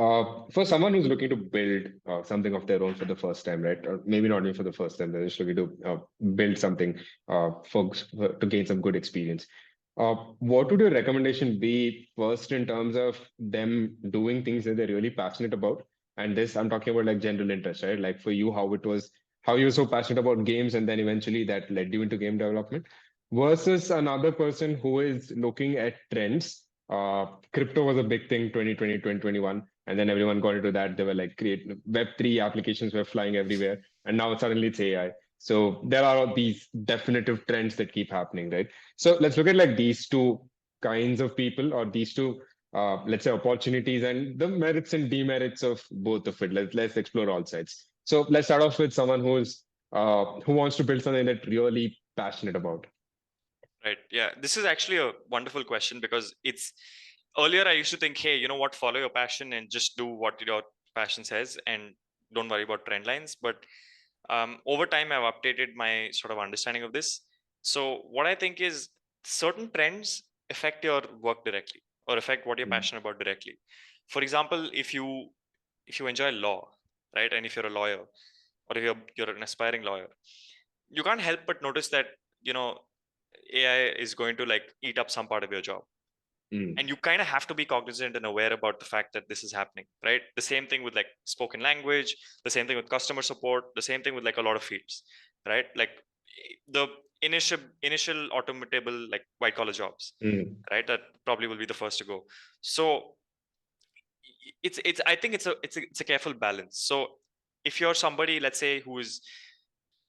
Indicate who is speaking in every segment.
Speaker 1: For someone who's looking to build something of their own for the first time, right? Or maybe not even for the first time, they're just looking to build something to gain some good experience. What would your recommendation be first in terms of them doing things that they're really passionate about? And this, I'm talking about like general interest, right? Like for you, how it was, how you were so passionate about games, and then eventually that led you into game development, versus another person who is looking at trends. Crypto was a big thing 2020, 2021, and then everyone got into that. They were like create Web3 applications were flying everywhere, and now suddenly it's AI. So there are all these definitive trends that keep happening, right? So let's look at like these two kinds of people, or these two, let's say, opportunities and the merits and demerits of both of it. Let's explore all sides. So let's start off with someone who wants to build something that really passionate about.
Speaker 2: Right. Yeah. This is actually a wonderful question because it's earlier I used to think, hey, you know what, follow your passion and just do what your passion says and don't worry about trend lines. But over time, I've updated my sort of understanding of this. So what I think is certain trends affect your work directly or affect what you're
Speaker 1: Mm.
Speaker 2: passionate about directly. For example, if you enjoy law, right, and if you're a lawyer or if you're an aspiring lawyer, you can't help but notice that you know AI is going to like eat up some part of your job.
Speaker 1: Mm.
Speaker 2: And you kind of have to be cognizant and aware about the fact that this is happening, right? The same thing with like spoken language, the same thing with customer support, the same thing with like a lot of fields, right? Like the initial automatable like white collar jobs,
Speaker 1: Mm.
Speaker 2: right? That probably will be the first to go. So it's I think it's a careful balance. So if you're somebody, let's say, who is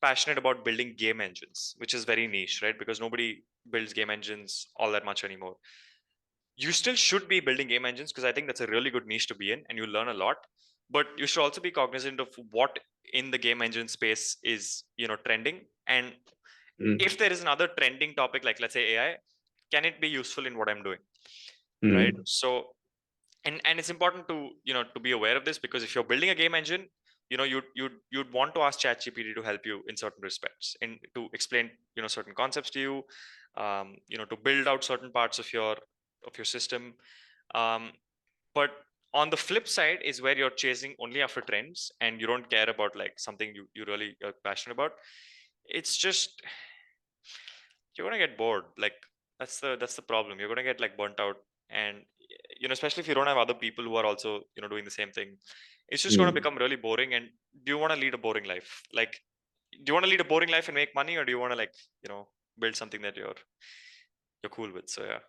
Speaker 2: passionate about building game engines, which is very niche, right? Because nobody builds game engines all that much anymore. You still should be building game engines because I think that's a really good niche to be in and you learn a lot. But you should also be cognizant of what in the game engine space is, trending. And
Speaker 1: Mm.
Speaker 2: if there is another trending topic, like let's say AI, can it be useful in what I'm doing? Right.
Speaker 1: Mm.
Speaker 2: So and it's important to to be aware of this because if you're building a game engine, you'd want to ask ChatGPT to help you in certain respects and to explain certain concepts to you, to build out certain parts of your system. um, but on the flip side is where you're chasing only after trends and you don't care about like something you really are passionate about. It's just you're gonna get bored. Like that's the problem. You're gonna get like burnt out, and especially if you don't have other people who are also doing the same thing, it's just gonna
Speaker 1: Mm.
Speaker 2: become really boring. And do you want to lead a boring life? Like, do you want to lead a boring life and make money, or do you want to like build something that you're cool with? So yeah.